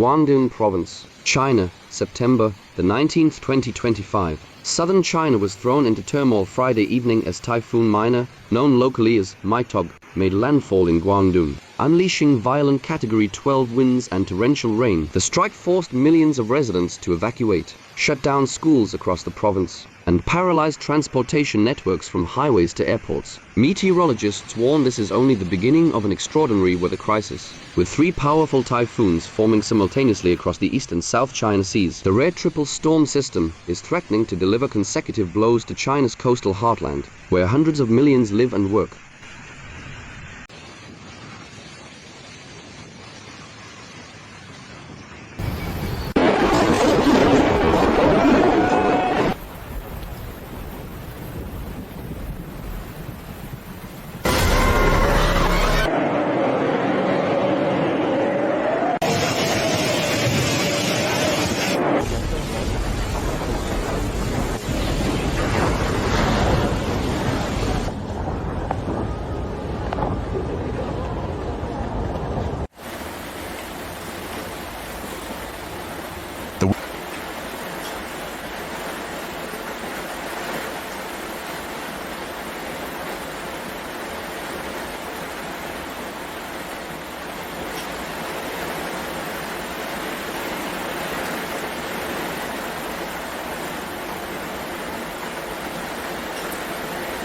Guangdong Province, China, September the 19th, 2025. Southern China was thrown into turmoil Friday evening as Typhoon Mina, known locally as Mitog, made landfall in Guangdong, unleashing violent Category 12 winds and torrential rain. The strike forced millions of residents to evacuate, shut down schools across the province, and paralyzed transportation networks from highways to airports. Meteorologists warn this is only the beginning of an extraordinary weather crisis. With three powerful typhoons forming simultaneously across the East and South China Seas, the rare triple storm system is threatening to deliver consecutive blows to China's coastal heartland, where hundreds of millions live and work.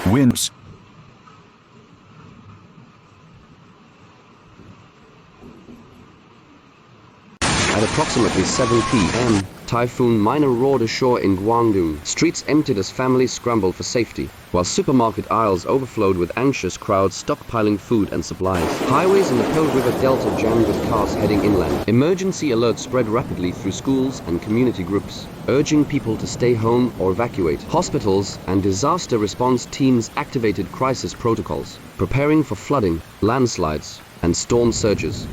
Winds. At approximately 7 p.m., Typhoon Mina roared ashore in Guangdong. Streets emptied as families scrambled for safety, while supermarket aisles overflowed with anxious crowds stockpiling food and supplies. Highways in the Pearl River Delta jammed with cars heading inland. Emergency alerts spread rapidly through schools and community groups, urging people to stay home or evacuate. Hospitals and disaster response teams activated crisis protocols, preparing for flooding, landslides, and storm surges.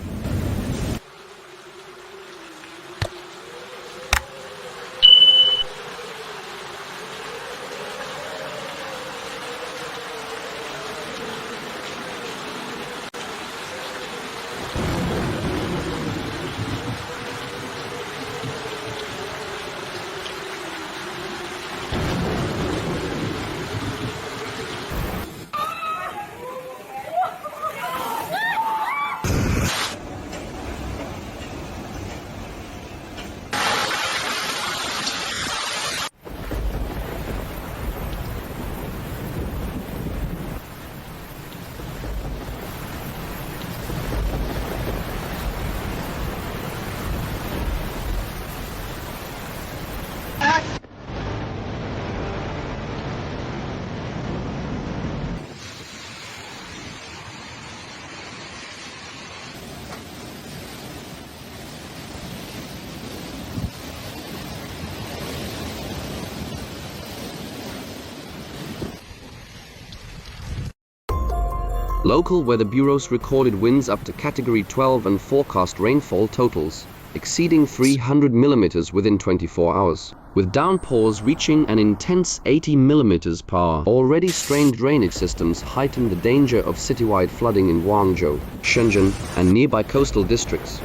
Local weather bureaus recorded winds up to Category 12 and forecast rainfall totals exceeding 300 millimeters within 24 hours, with downpours reaching an intense 80 millimeters per hour. Already strained drainage systems heighten the danger of citywide flooding in Guangzhou, Shenzhen, and nearby coastal districts.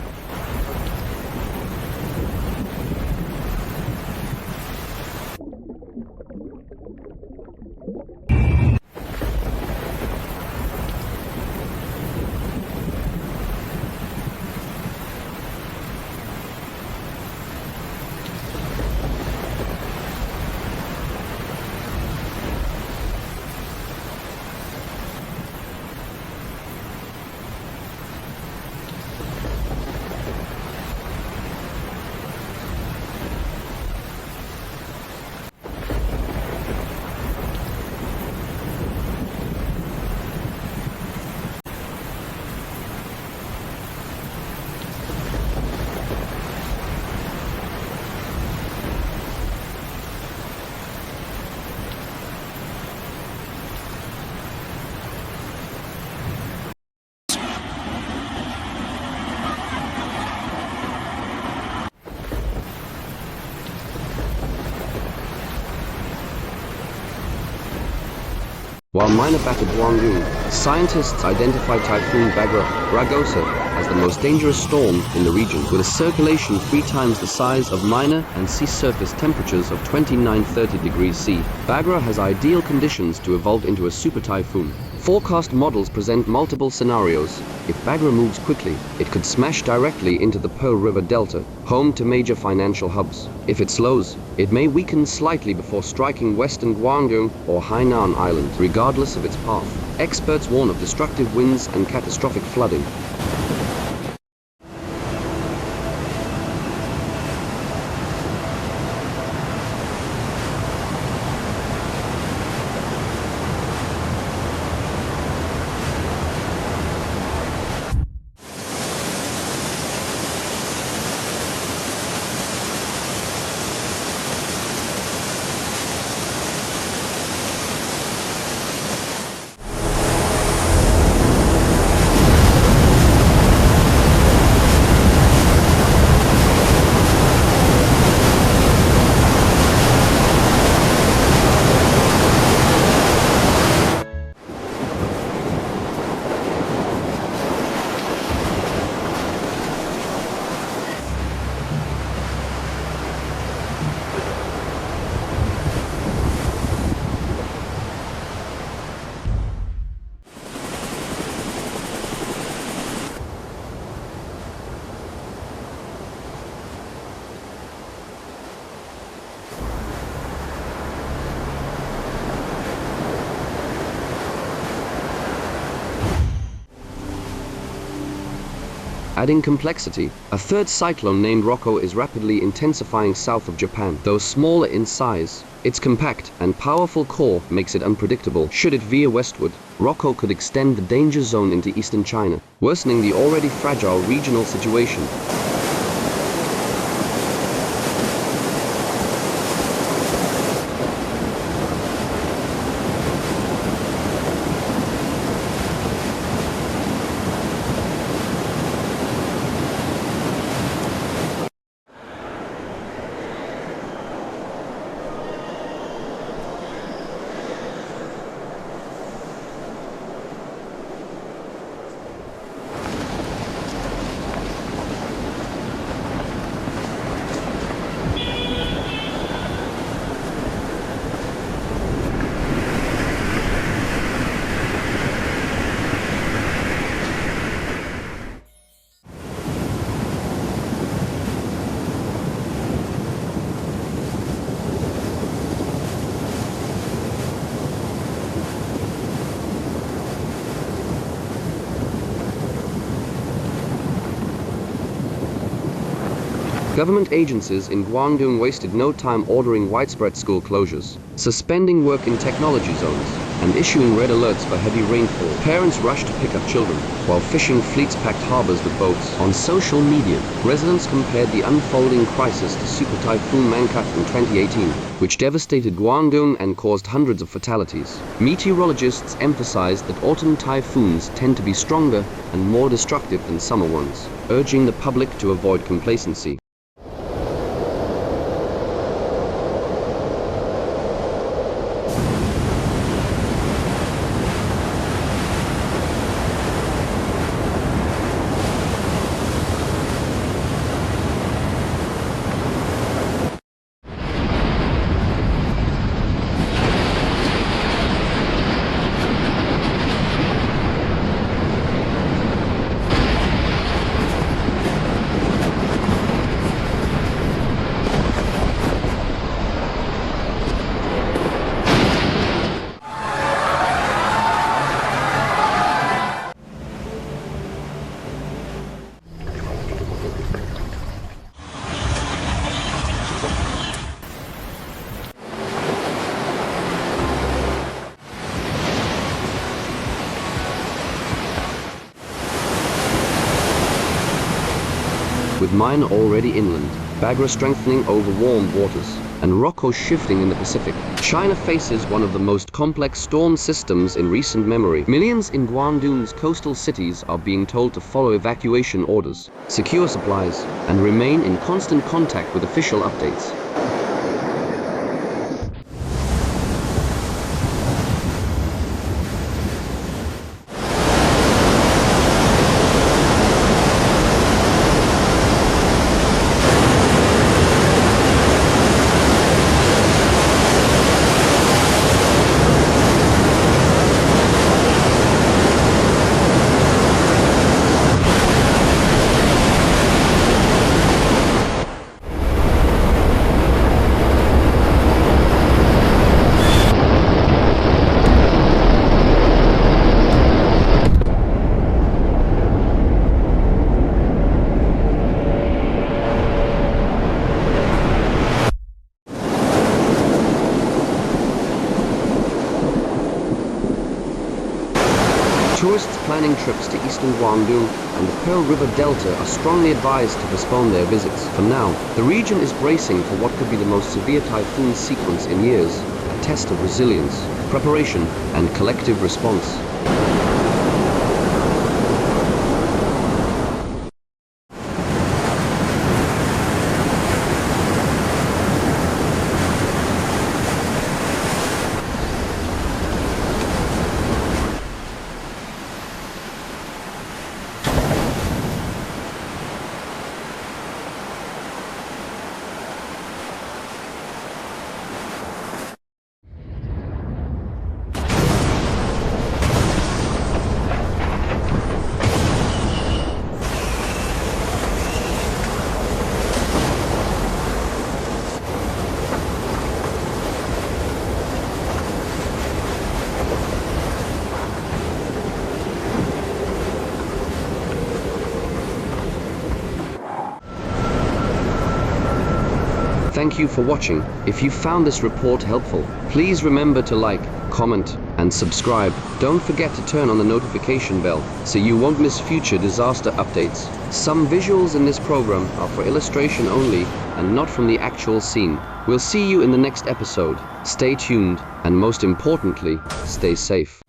While Mina battered Guangdong, scientists identified Typhoon Bangra, Ragosa, as the most dangerous storm in the region, with a circulation 3 times the size of Mina and sea surface temperatures of 29-30 degrees C. Bangra has ideal conditions to evolve into a super typhoon. Forecast models present multiple scenarios. If Bangra moves quickly, it could smash directly into the Pearl River Delta, home to major financial hubs. If it slows, it may weaken slightly before striking western Guangdong or Hainan Island, regardless of its path. Experts warn of destructive winds and catastrophic flooding. Adding complexity, a third cyclone named Rocco is rapidly intensifying south of Japan. Though smaller in size, its compact and powerful core makes it unpredictable. Should it veer westward, Rocco could extend the danger zone into eastern China, worsening the already fragile regional situation. Government agencies in Guangdong wasted no time ordering widespread school closures, suspending work in technology zones, and issuing red alerts for heavy rainfall. Parents rushed to pick up children, while fishing fleets packed harbors with boats. On social media, residents compared the unfolding crisis to Super Typhoon Mankut in 2018, which devastated Guangdong and caused hundreds of fatalities. Meteorologists emphasized that autumn typhoons tend to be stronger and more destructive than summer ones, urging the public to avoid complacency. With Mina already inland, Bangra strengthening over warm waters, and Rocco shifting in the Pacific, China faces one of the most complex storm systems in recent memory. Millions in Guangdong's coastal cities are being told to follow evacuation orders, secure supplies, and remain in constant contact with official updates. dining trips to eastern Guangdong and the Pearl River Delta are strongly advised to postpone their visits. For now, the region is bracing for what could be the most severe typhoon sequence in years, a test of resilience, preparation, and collective response. Thank you for watching. If you found this report helpful, please remember to like, comment, and subscribe. Don't forget to turn on the notification bell so you won't miss future disaster updates. Some visuals in this program are for illustration only and not from the actual scene. We'll see you in the next episode. Stay tuned, and most importantly, stay safe.